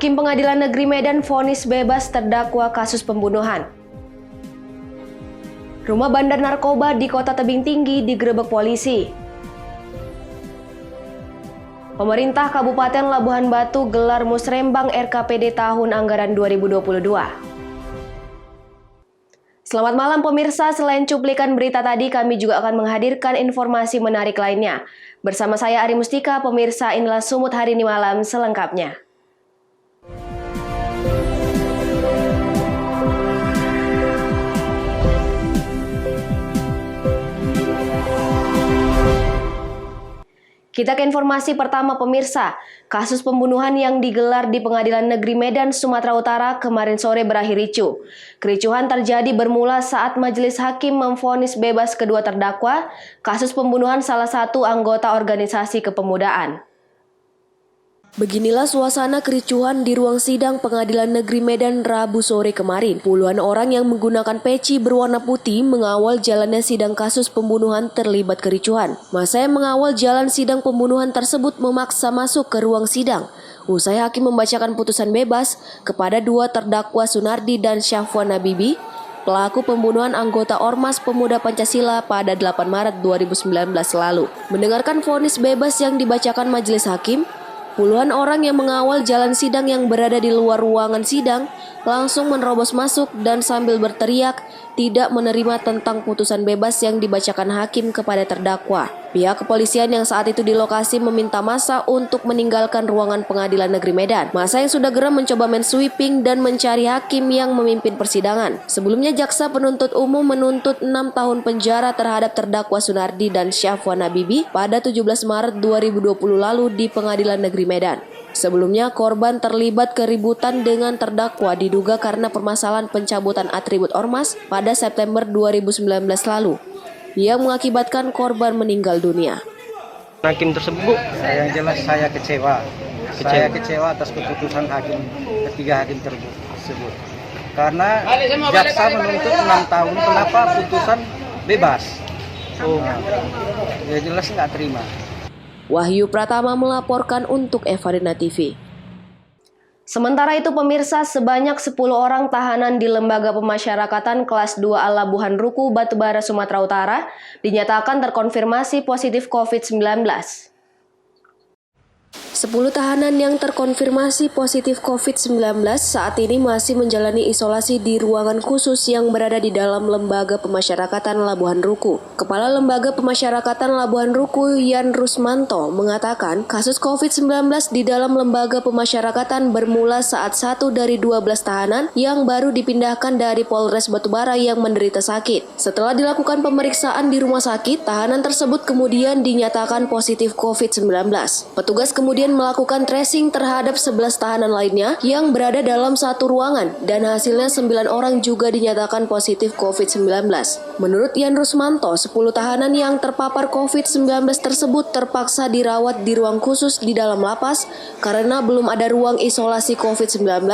Hakim Pengadilan Negeri Medan vonis bebas terdakwa kasus pembunuhan. Rumah bandar narkoba di Kota Tebing Tinggi digerebek polisi. Pemerintah Kabupaten Labuhan Batu gelar Musrembang RKPD tahun anggaran 2022. Selamat malam pemirsa, selain cuplikan berita tadi, kami juga akan menghadirkan informasi menarik lainnya. Bersama saya Ari Mustika, pemirsa, inilah Sumut Hari ini malam selengkapnya. Kita ke informasi pertama pemirsa, kasus pembunuhan yang digelar di Pengadilan Negeri Medan, Sumatera Utara kemarin sore berakhir ricuh. Kericuhan terjadi bermula saat majelis hakim memvonis bebas kedua terdakwa kasus pembunuhan salah satu anggota organisasi kepemudaan. Beginilah suasana kericuhan di ruang sidang Pengadilan Negeri Medan Rabu sore kemarin. Puluhan orang yang menggunakan peci berwarna putih mengawal jalannya sidang kasus pembunuhan terlibat kericuhan. Masa yang mengawal jalan sidang pembunuhan tersebut memaksa masuk ke ruang sidang. Usai hakim membacakan putusan bebas kepada dua terdakwa Sunardi dan Syafwan Nabibi, pelaku pembunuhan anggota Ormas Pemuda Pancasila pada 8 Maret 2019 lalu. Mendengarkan vonis bebas yang dibacakan majelis hakim, puluhan orang yang mengawal jalan sidang yang berada di luar ruangan sidang langsung menerobos masuk dan sambil berteriak tidak menerima tentang putusan bebas yang dibacakan hakim kepada terdakwa. Pihak kepolisian yang saat itu di lokasi meminta massa untuk meninggalkan ruangan Pengadilan Negeri Medan. Massa yang sudah geram mencoba sweeping dan mencari hakim yang memimpin persidangan. Sebelumnya jaksa penuntut umum menuntut 6 tahun penjara terhadap terdakwa Sunardi dan Syafwan Nabibi pada 17 Maret 2020 lalu di Pengadilan Negeri Medan. Sebelumnya korban terlibat keributan dengan terdakwa diduga karena permasalahan pencabutan atribut ormas pada September 2019 lalu yang mengakibatkan korban meninggal dunia. Hakim tersebut, Yang jelas saya kecewa. Saya kecewa atas keputusan ketiga hakim tersebut. Karena jaksa menuntut 6 tahun, kenapa putusan bebas? Ya jelas nggak terima. Wahyu Pratama melaporkan untuk Evarina TV. Sementara itu pemirsa, sebanyak 10 orang tahanan di Lembaga Pemasyarakatan kelas 2 Labuhan Ruku, Batubara, Sumatera Utara dinyatakan terkonfirmasi positif COVID-19. 10 tahanan yang terkonfirmasi positif COVID-19 saat ini masih menjalani isolasi di ruangan khusus yang berada di dalam Lembaga Pemasyarakatan Labuhan Ruku. Kepala Lembaga Pemasyarakatan Labuhan Ruku, Yan Rusmanto, mengatakan kasus COVID-19 di dalam Lembaga Pemasyarakatan bermula saat 1 dari 12 tahanan yang baru dipindahkan dari Polres Batubara yang menderita sakit. Setelah dilakukan pemeriksaan di rumah sakit, tahanan tersebut kemudian dinyatakan positif COVID-19. Petugas kemudian melakukan tracing terhadap 11 tahanan lainnya yang berada dalam satu ruangan dan hasilnya 9 orang juga dinyatakan positif COVID-19. Menurut Yan Rusmanto, 10 tahanan yang terpapar COVID-19 tersebut terpaksa dirawat di ruang khusus di dalam lapas karena belum ada ruang isolasi COVID-19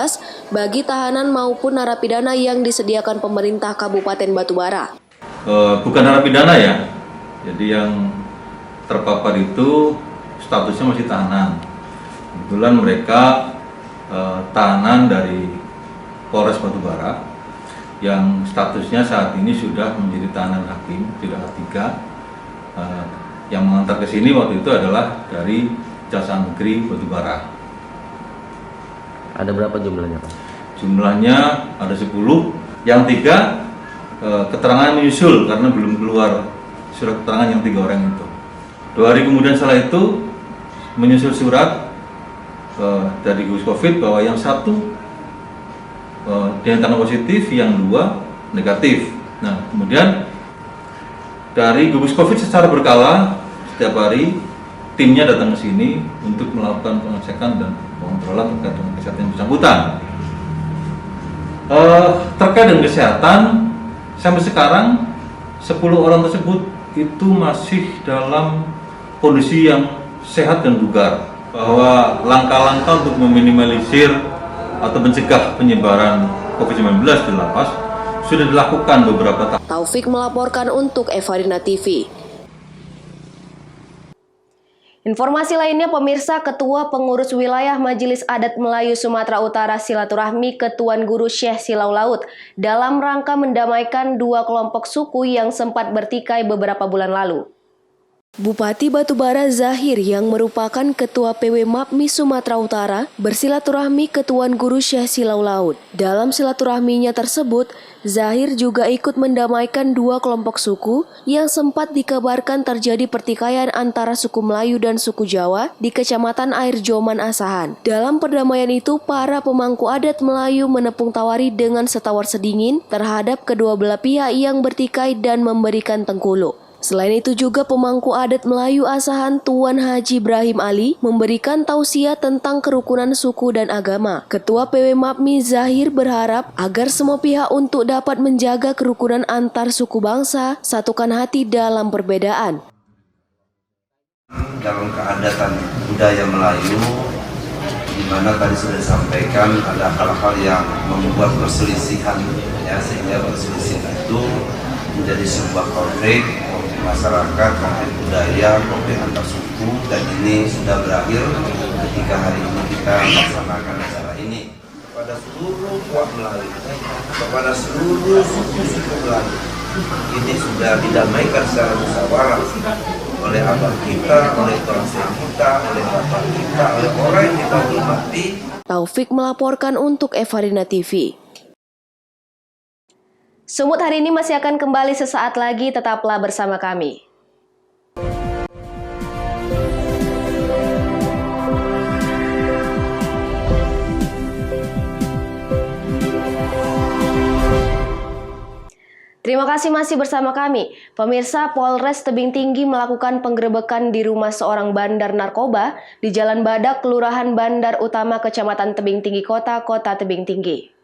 bagi tahanan maupun narapidana yang disediakan pemerintah Kabupaten Batubara. Bukan narapidana ya, jadi yang terpapar itu statusnya masih tahanan. Kebetulan mereka tahanan dari Polres Batubara yang statusnya saat ini sudah menjadi tahanan hakim tingkat 3. Yang mengantar ke sini waktu itu adalah dari Kejaksaan Negeri Batubara. ada berapa jumlahnya Pak? Jumlahnya ada 10, yang 3 keterangan menyusul karena belum keluar surat keterangan yang 3 orang itu. 2 hari kemudian setelah itu menyusul surat dari gugus COVID bahwa yang 1 dinyatakan positif, yang 2 negatif. Nah, kemudian dari gugus COVID secara berkala setiap hari timnya datang ke sini untuk melakukan pengecekan dan pengontrolan terkait dengan kesehatan yang bersangkutan. Terkait dengan kesehatan, sampai sekarang 10 orang tersebut itu masih dalam kondisi yang sehat dan bugar. Bahwa langkah-langkah untuk meminimalisir atau mencegah penyebaran COVID-19 di lapas sudah dilakukan beberapa tahun. Taufik melaporkan untuk Evarina TV. Informasi lainnya, pemirsa, Ketua Pengurus Wilayah Majelis Adat Melayu Sumatera Utara silaturahmi ke Tuan Guru Syekh Silau Laut dalam rangka mendamaikan dua kelompok suku yang sempat bertikai beberapa bulan lalu. Bupati Batubara Zahir yang merupakan Ketua PW MAPMI Sumatera Utara bersilaturahmi ke Tuan Guru Syekh Silau Laut. Dalam silaturahminya tersebut, Zahir juga ikut mendamaikan dua kelompok suku yang sempat dikabarkan terjadi pertikaian antara suku Melayu dan suku Jawa di Kecamatan Air Joman Asahan. Dalam perdamaian itu, para pemangku adat Melayu menepung tawari dengan setawar sedingin terhadap kedua belah pihak yang bertikai dan memberikan tengkuluk. Selain itu juga pemangku adat Melayu Asahan Tuan Haji Ibrahim Ali memberikan tausiah tentang kerukunan suku dan agama. Ketua PW MAPMI Zahir berharap agar semua pihak untuk dapat menjaga kerukunan antar suku bangsa, satukan hati dalam perbedaan. Dalam keadatan budaya Melayu, di mana tadi sudah disampaikan ada hal-hal yang membuat perselisihan, ya, sehingga perselisihan itu menjadi sebuah konflik masyarakat, konflik budaya, konflik antar suku, dan ini sudah berakhir ketika hari ini kita melaksanakan acara ini. Kepada seluruh umat Melayu, kepada seluruh suku-suku Melayu, ini sudah didamaikan secara musyawarah oleh abah kita, oleh orang tua kita, oleh bapak kita, oleh orang yang kita hormati. Taufik melaporkan untuk Evarina TV. Sumut hari ini masih akan kembali sesaat lagi, tetaplah bersama kami. Terima kasih masih bersama kami. Pemirsa, Polres Tebing Tinggi melakukan penggerebekan di rumah seorang bandar narkoba di Jalan Badak, Kelurahan Bandar Utama, Kecamatan Tebing Tinggi Kota Tebing Tinggi.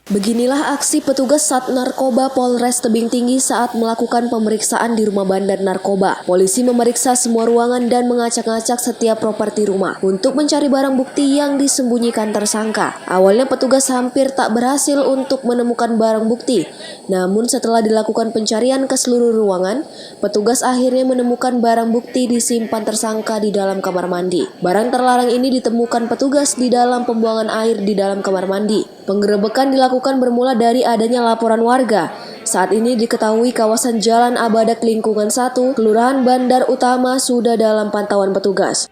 Beginilah aksi petugas Sat Narkoba Polres Tebing Tinggi saat melakukan pemeriksaan di rumah bandar narkoba. Polisi memeriksa semua ruangan dan mengacak-ngacak setiap properti rumah untuk mencari barang bukti yang disembunyikan tersangka. Awalnya petugas hampir tak berhasil untuk menemukan barang bukti. Namun setelah dilakukan pencarian ke seluruh ruangan, petugas akhirnya menemukan barang bukti disimpan tersangka di dalam kamar mandi. Barang terlarang ini ditemukan petugas di dalam pembuangan air di dalam kamar mandi. Penggerebekan dilakukan bermula dari adanya laporan warga. Saat ini diketahui kawasan Jalan Abadak Lingkungan 1, Kelurahan Bandar Utama sudah dalam pantauan petugas.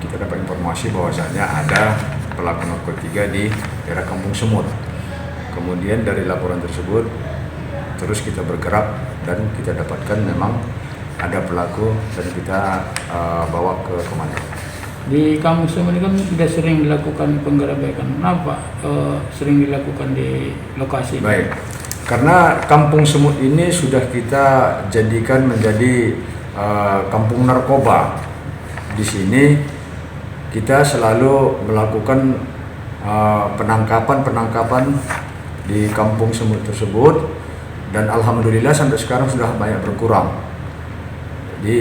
Kita dapat informasi bahwasannya ada pelaku narkotika di daerah Kampung Semut. Kemudian dari laporan tersebut terus kita bergerak dan kita dapatkan memang ada pelaku dan kita bawa ke komando. Di Kampung Semut ini kan sudah sering dilakukan penggerebekan. Kenapa sering dilakukan di lokasi? Baik, karena Kampung Semut ini sudah kita jadikan menjadi kampung narkoba. Di sini kita selalu melakukan penangkapan di Kampung Semut tersebut, dan alhamdulillah sampai sekarang sudah banyak berkurang. Jadi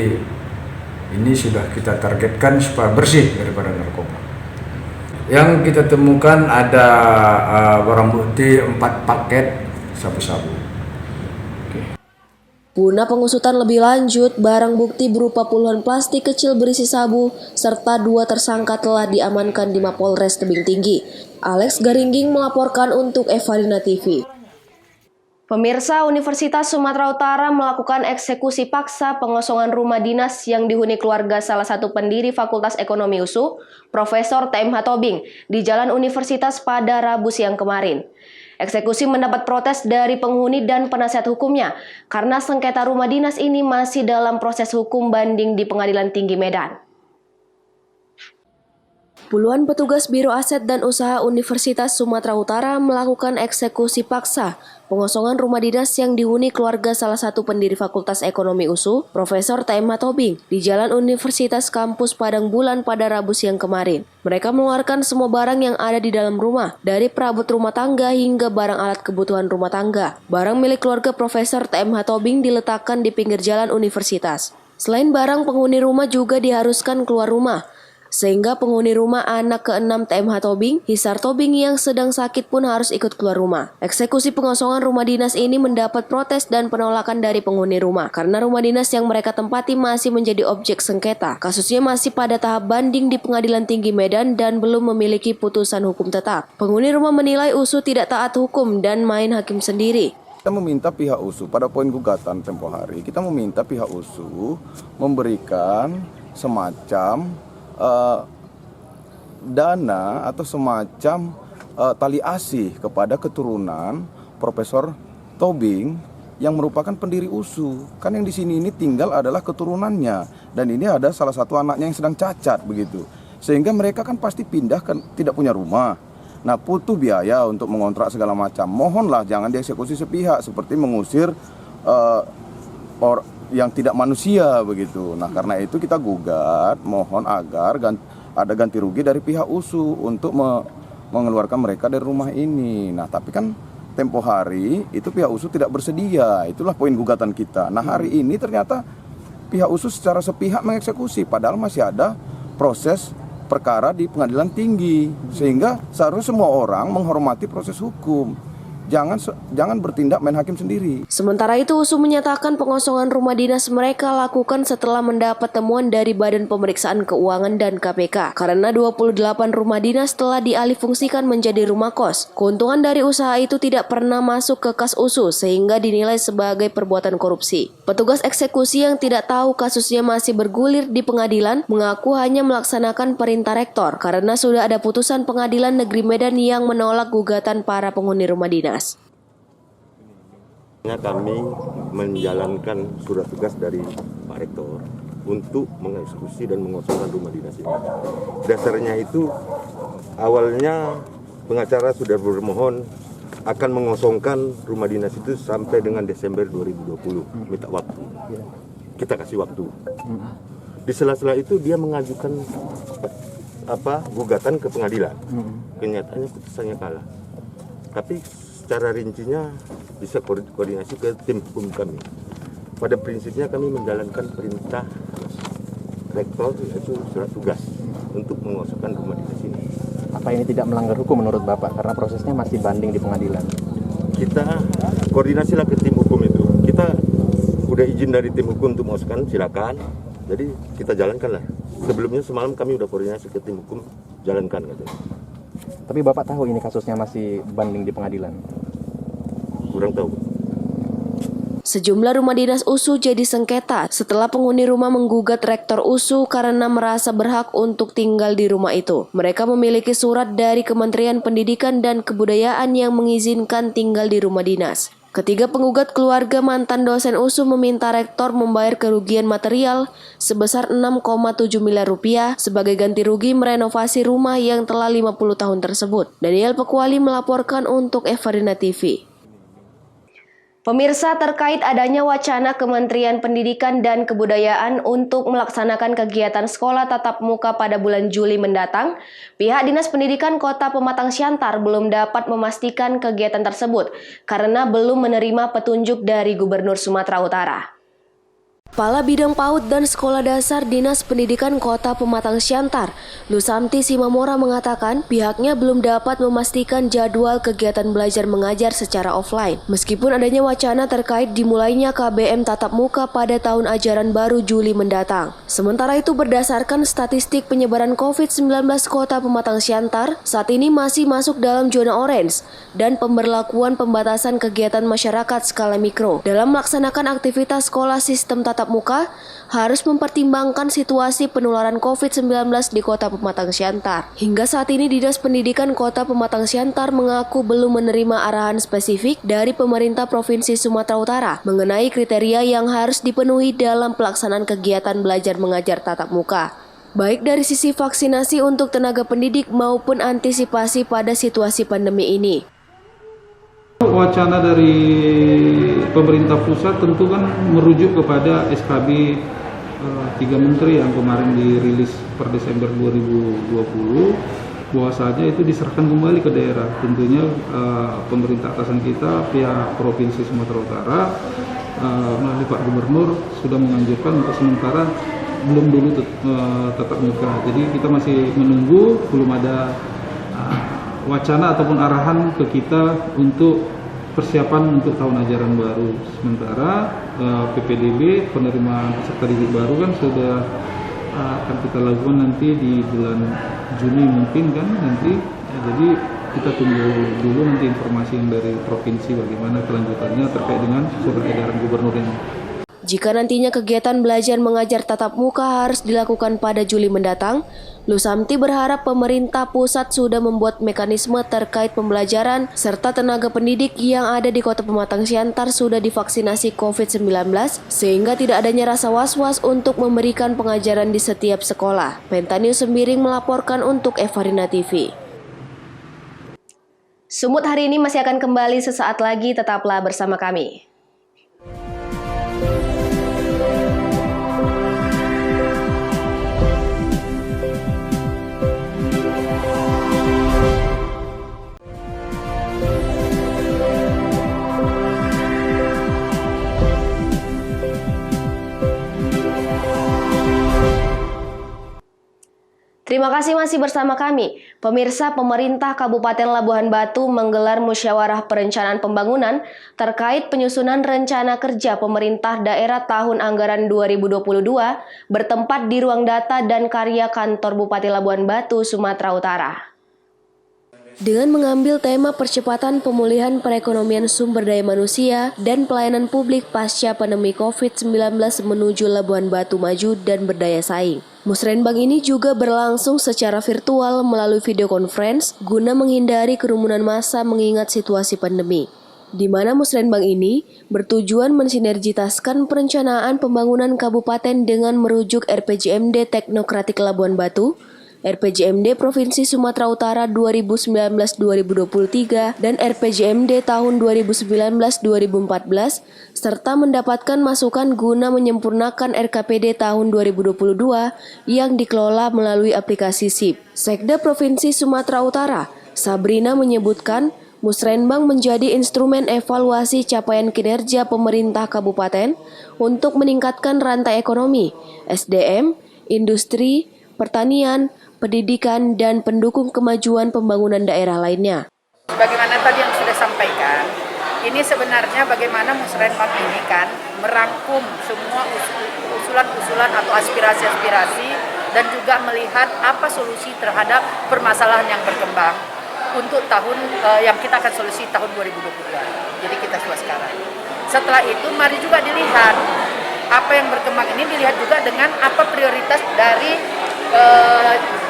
ini sudah kita targetkan supaya bersih daripada narkoba. Yang kita temukan ada barang bukti 4 paket sabu-sabu. Guna pengusutan lebih lanjut, barang bukti berupa puluhan plastik kecil berisi sabu, serta 2 tersangka telah diamankan di Mapolres Tebing Tinggi. Alex Garingging melaporkan untuk Evarina TV. Pemirsa, Universitas Sumatera Utara melakukan eksekusi paksa pengosongan rumah dinas yang dihuni keluarga salah satu pendiri Fakultas Ekonomi USU, Profesor TMH Tobing, di Jalan Universitas pada Rabu siang kemarin. Eksekusi mendapat protes dari penghuni dan penasihat hukumnya karena sengketa rumah dinas ini masih dalam proses hukum banding di Pengadilan Tinggi Medan. Puluhan petugas Biro Aset dan Usaha Universitas Sumatera Utara melakukan eksekusi paksa pengosongan rumah dinas yang dihuni keluarga salah satu pendiri Fakultas Ekonomi USU, Profesor TMH Tobing, di Jalan Universitas Kampus Padang Bulan pada Rabu siang kemarin. Mereka mengeluarkan semua barang yang ada di dalam rumah, dari perabot rumah tangga hingga barang alat kebutuhan rumah tangga. Barang milik keluarga Profesor TMH Tobing diletakkan di pinggir jalan universitas. Selain barang, penghuni rumah juga diharuskan keluar rumah. sehingga penghuni rumah anak ke-6 TMH Tobing, Hisar Tobing yang sedang sakit pun harus ikut keluar rumah. Eksekusi pengosongan rumah dinas ini mendapat protes dan penolakan dari penghuni rumah karena rumah dinas yang mereka tempati masih menjadi objek sengketa. Kasusnya masih pada tahap banding di Pengadilan Tinggi Medan dan belum memiliki putusan hukum tetap. Penghuni rumah menilai USU tidak taat hukum dan main hakim sendiri. Kita meminta pihak USU pada poin gugatan tempo hari, kita meminta pihak USU memberikan semacam dana atau semacam tali asih kepada keturunan Profesor Tobing yang merupakan pendiri USU. Kan yang di sini ini tinggal adalah keturunannya dan ini ada salah satu anaknya yang sedang cacat begitu. Sehingga mereka kan pasti pindah kan tidak punya rumah. Nah, butuh biaya untuk mengontrak segala macam. Mohonlah jangan dieksekusi sepihak seperti mengusir yang tidak manusia begitu. Nah, karena itu kita gugat, mohon agar ada ganti rugi dari pihak USU untuk mengeluarkan mereka dari rumah ini. Nah, tapi kan tempo hari itu pihak USU tidak bersedia. Itulah poin gugatan kita. Nah, hari ini ternyata pihak USU secara sepihak mengeksekusi padahal masih ada proses perkara di Pengadilan Tinggi, sehingga seharusnya semua orang menghormati proses hukum. Jangan bertindak main hakim sendiri. Sementara itu, USU menyatakan pengosongan rumah dinas mereka lakukan setelah mendapat temuan dari Badan Pemeriksaan Keuangan dan KPK karena 28 rumah dinas telah dialihfungsikan menjadi rumah kos. Keuntungan dari usaha itu tidak pernah masuk ke kas USU sehingga dinilai sebagai perbuatan korupsi. Petugas eksekusi yang tidak tahu kasusnya masih bergulir di pengadilan mengaku hanya melaksanakan perintah rektor karena sudah ada putusan Pengadilan Negeri Medan yang menolak gugatan para penghuni rumah dinas. Kami menjalankan surat tugas dari Pak Rektor untuk mengeksekusi dan mengosongkan rumah dinas ini. Dasarnya itu awalnya pengacara sudah bermohon akan mengosongkan rumah dinas itu sampai dengan Desember 2020, minta waktu. Kita kasih waktu. Di sela-sela itu dia mengajukan gugatan ke pengadilan. Kenyataannya putusannya kalah. Tapi secara rincinya bisa koordinasi ke tim hukum kami. Pada prinsipnya kami menjalankan perintah rektor yaitu surat tugas untuk mengosongkan rumah dinas ini. Apa ini tidak melanggar hukum menurut Bapak karena prosesnya masih banding di pengadilan? Kita koordinasilah ke tim hukum itu. Kita udah izin dari tim hukum untuk mengosongkan, silakan. Jadi kita jalankanlah. Sebelumnya semalam kami udah koordinasi ke tim hukum, jalankan katanya. Tapi Bapak tahu ini kasusnya masih banding di pengadilan? Kurang tahu. Sejumlah rumah dinas USU jadi sengketa setelah penghuni rumah menggugat rektor USU karena merasa berhak untuk tinggal di rumah itu. Mereka memiliki surat dari Kementerian Pendidikan dan Kebudayaan yang mengizinkan tinggal di rumah dinas. Ketiga penggugat keluarga mantan dosen USU meminta rektor membayar kerugian material sebesar 6,7 miliar rupiah sebagai ganti rugi merenovasi rumah yang telah 50 tahun tersebut. Daniel Pekuali melaporkan untuk Evarina TV. Pemirsa, terkait adanya wacana Kementerian Pendidikan dan Kebudayaan untuk melaksanakan kegiatan sekolah tatap muka pada bulan Juli mendatang, pihak Dinas Pendidikan Kota Pematang Siantar belum dapat memastikan kegiatan tersebut karena belum menerima petunjuk dari Gubernur Sumatera Utara. Kepala Bidang PAUD dan Sekolah Dasar Dinas Pendidikan Kota Pematang Siantar, Lusamti Simamora mengatakan pihaknya belum dapat memastikan jadwal kegiatan belajar mengajar secara offline. Meskipun adanya wacana terkait dimulainya KBM tatap muka pada tahun ajaran baru Juli mendatang. Sementara itu berdasarkan statistik penyebaran COVID-19 Kota Pematang Siantar, saat ini masih masuk dalam zona orange dan pemberlakuan pembatasan kegiatan masyarakat skala mikro. Dalam melaksanakan aktivitas sekolah sistem tatap muka harus mempertimbangkan situasi penularan COVID-19 di Kota Pematang Siantar. Hingga saat ini Dinas Pendidikan Kota Pematang Siantar mengaku belum menerima arahan spesifik dari pemerintah Provinsi Sumatera Utara mengenai kriteria yang harus dipenuhi dalam pelaksanaan kegiatan belajar mengajar tatap muka, baik dari sisi vaksinasi untuk tenaga pendidik maupun antisipasi pada situasi pandemi ini. Wacana dari pemerintah pusat tentu kan merujuk kepada SKB 3 Menteri yang kemarin dirilis per Desember 2020, bahwasanya itu diserahkan kembali ke daerah. Tentunya pemerintah atasan kita, pihak Provinsi Sumatera Utara melalui Pak Gubernur sudah menganjurkan untuk sementara belum dulu tatap muka. Jadi kita masih menunggu, belum ada wacana ataupun arahan ke kita untuk persiapan untuk tahun ajaran baru. Sementara PPDB, penerimaan peserta didik baru kan sudah akan kita lakukan nanti di bulan Juni mungkin kan nanti. Jadi kita tunggu dulu nanti informasi yang dari provinsi bagaimana kelanjutannya terkait dengan surat edaran gubernur ini. Jika nantinya kegiatan belajar mengajar tatap muka harus dilakukan pada Juli mendatang, Lusamti berharap pemerintah pusat sudah membuat mekanisme terkait pembelajaran serta tenaga pendidik yang ada di Kota Pematang Siantar sudah divaksinasi COVID-19 sehingga tidak adanya rasa was-was untuk memberikan pengajaran di setiap sekolah. Pentanews Sembiring melaporkan untuk Evarina TV. Sumut hari ini masih akan kembali sesaat lagi, tetaplah bersama kami. Terima kasih masih bersama kami. Pemirsa, pemerintah Kabupaten Labuhan Batu menggelar musyawarah perencanaan pembangunan terkait penyusunan rencana kerja pemerintah daerah tahun anggaran 2022 bertempat di ruang data dan karya kantor Bupati Labuhan Batu, Sumatera Utara. Dengan mengambil tema percepatan pemulihan perekonomian sumber daya manusia dan pelayanan publik pasca pandemi COVID-19 menuju Labuhan Batu maju dan berdaya saing. Musrenbang ini juga berlangsung secara virtual melalui video conference guna menghindari kerumunan massa mengingat situasi pandemi. Di mana Musrenbang ini bertujuan mensinergitaskan perencanaan pembangunan kabupaten dengan merujuk RPJMD Teknokratik Labuhan Batu, RPJMD Provinsi Sumatera Utara 2019-2023 dan RPJMD tahun 2019-2014 serta mendapatkan masukan guna menyempurnakan RKPD tahun 2022 yang dikelola melalui aplikasi SIP. Sekda Provinsi Sumatera Utara, Sabrina menyebutkan Musrenbang menjadi instrumen evaluasi capaian kinerja pemerintah kabupaten untuk meningkatkan rantai ekonomi, SDM, industri, pertanian, pendidikan, dan pendukung kemajuan pembangunan daerah lainnya. Sebagaimana tadi yang sudah sampaikan, ini sebenarnya bagaimana Musrenbang ini kan merangkum semua usulan-usulan atau aspirasi-aspirasi dan juga melihat apa solusi terhadap permasalahan yang berkembang untuk tahun yang kita akan solusi tahun 2022. Jadi kita sudah sekarang. Setelah itu mari juga dilihat apa yang berkembang ini dilihat juga dengan apa prioritas dari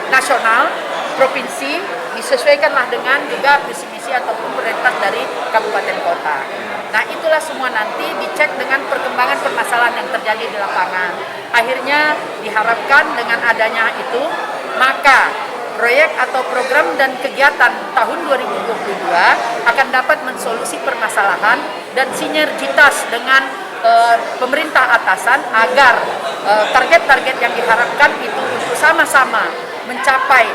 nasional, provinsi, disesuaikanlah dengan juga visi misi ataupun prioritas dari kabupaten kota. Nah itulah semua nanti dicek dengan perkembangan permasalahan yang terjadi di lapangan. Akhirnya diharapkan dengan adanya itu, maka proyek atau program dan kegiatan tahun 2022 akan dapat mensolusi permasalahan dan sinergitas dengan pemerintah atasan agar target-target yang diharapkan itu untuk sama-sama mencapai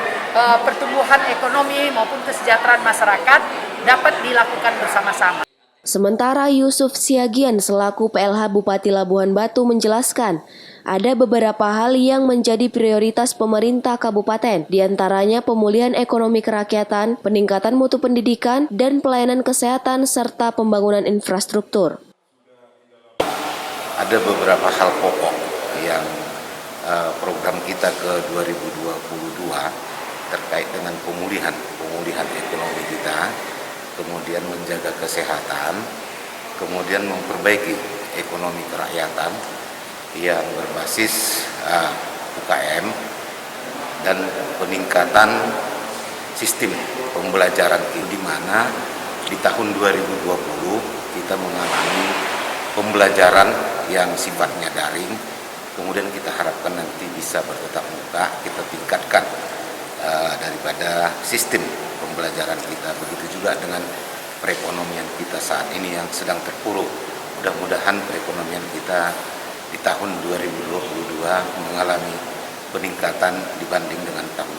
pertumbuhan ekonomi maupun kesejahteraan masyarakat dapat dilakukan bersama-sama. Sementara Yusuf Siagian selaku PLH Bupati Labuhan Batu menjelaskan, ada beberapa hal yang menjadi prioritas pemerintah kabupaten, diantaranya pemulihan ekonomi kerakyatan, peningkatan mutu pendidikan, dan pelayanan kesehatan serta pembangunan infrastruktur. Ada beberapa hal pokok yang program kita ke 2022 terkait dengan pemulihan ekonomi kita, kemudian menjaga kesehatan, kemudian memperbaiki ekonomi kerakyatan yang berbasis UKM dan peningkatan sistem pembelajaran di mana di tahun 2020 kita mengalami pembelajaran yang sifatnya daring, kemudian kita harapkan nanti bisa bertatap muka, kita tingkatkan daripada sistem pembelajaran kita. Begitu juga dengan perekonomian kita saat ini yang sedang terpuruk. Mudah-mudahan perekonomian kita di tahun 2022 mengalami peningkatan dibanding dengan tahun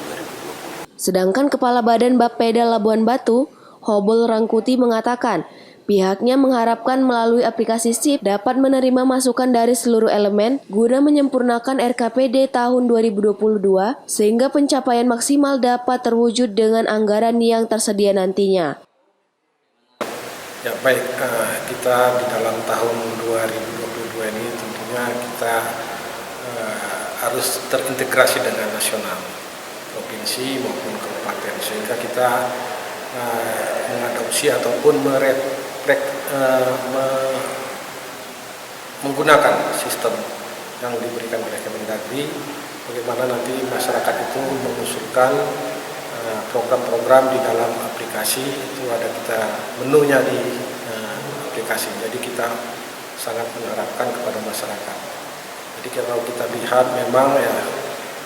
2020. Sedangkan Kepala Badan Bapeda Labuhan Batu, Hobol Rangkuti mengatakan, Pihaknya mengharapkan melalui aplikasi SIP dapat menerima masukan dari seluruh elemen guna menyempurnakan RKPD tahun 2022 sehingga pencapaian maksimal dapat terwujud dengan anggaran yang tersedia nantinya. Ya baik, kita di dalam tahun 2022 ini tentunya kita harus terintegrasi dengan nasional, provinsi maupun kabupaten, sehingga kita mengadopsi ataupun menggunakan sistem yang diberikan oleh Kemendagri, bagaimana nanti masyarakat itu mengusulkan program-program di dalam aplikasi, itu ada kita menunya di aplikasi. Jadi kita sangat mengharapkan kepada masyarakat. Jadi kalau kita lihat memang ya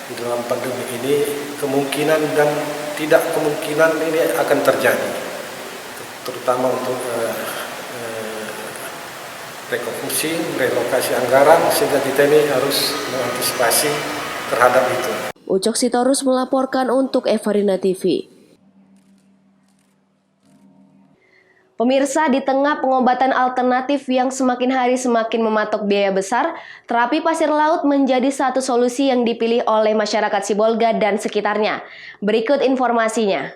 di dalam pandemi ini kemungkinan dan tidak kemungkinan ini akan terjadi, terutama untuk rekonstruksi, relokasi anggaran, sehingga kita ini harus mengantisipasi terhadap itu. Ucok Sitorus melaporkan untuk Evarina TV. Pemirsa, di tengah pengobatan alternatif yang semakin hari semakin mematok biaya besar, terapi pasir laut menjadi satu solusi yang dipilih oleh masyarakat Sibolga dan sekitarnya. Berikut informasinya.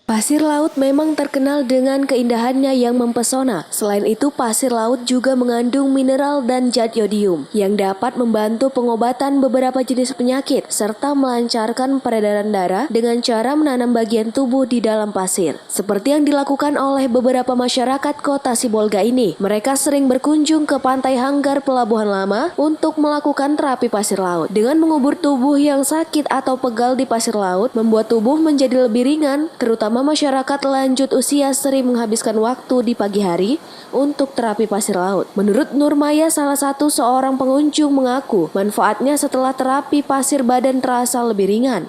Pasir laut memang terkenal dengan keindahannya yang mempesona. Selain itu, pasir laut juga mengandung mineral dan zat yodium yang dapat membantu pengobatan beberapa jenis penyakit serta melancarkan peredaran darah dengan cara menanam bagian tubuh di dalam pasir. Seperti yang dilakukan oleh beberapa masyarakat kota Sibolga ini, mereka sering berkunjung ke Pantai Hanggar Pelabuhan Lama untuk melakukan terapi pasir laut. Dengan mengubur tubuh yang sakit atau pegal di pasir laut, membuat tubuh menjadi lebih ringan, terutama masyarakat lanjut usia sering menghabiskan waktu di pagi hari untuk terapi pasir laut. Menurut Nurmaya, salah satu seorang pengunjung mengaku manfaatnya setelah terapi pasir badan terasa lebih ringan.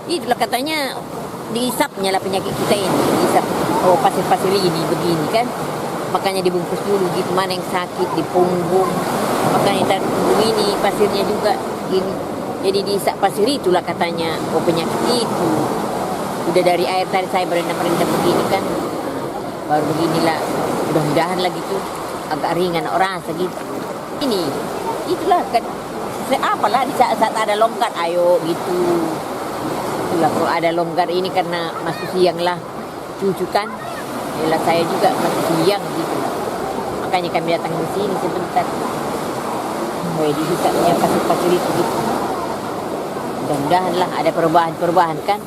Itulah katanya diisapnya lah penyakit kita ini, diisap pasir-pasir ini begini kan. Makanya dibungkus dulu gitu, mana yang sakit di punggung. Makanya punggung ini pasirnya juga gini. Jadi diisap pasir itulah katanya penyakit itu. Udah dari air tadi saya berendam-rendam begini kan, baru beginilah, mudah-mudahan lagi tuh agak ringan orang segitu. Ini, itulah kan, apalah di saat ada longgar, ayo gitu. Itulah kalau ada longgar ini karena masih siang lah, cucu kan, yalah saya juga masih siang gitu lah. Makanya kami datang ke sini sebentar. Jadi bisa punya pasir-pasir itu gitu. Mudah-mudahan lah ada perubahan-perubahan kan.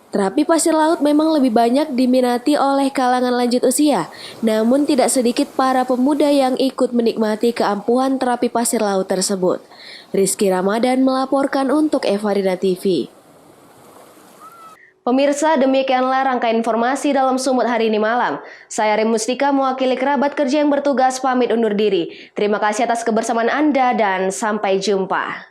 Terapi pasir laut memang lebih banyak diminati oleh kalangan lanjut usia, namun tidak sedikit para pemuda yang ikut menikmati keampuhan terapi pasir laut tersebut. Rizky Ramadan melaporkan untuk Evarina TV. Pemirsa, demikianlah rangkaian informasi dalam Sumut hari ini malam. Saya Rim Mustika mewakili kerabat kerja yang bertugas pamit undur diri. Terima kasih atas kebersamaan Anda dan sampai jumpa.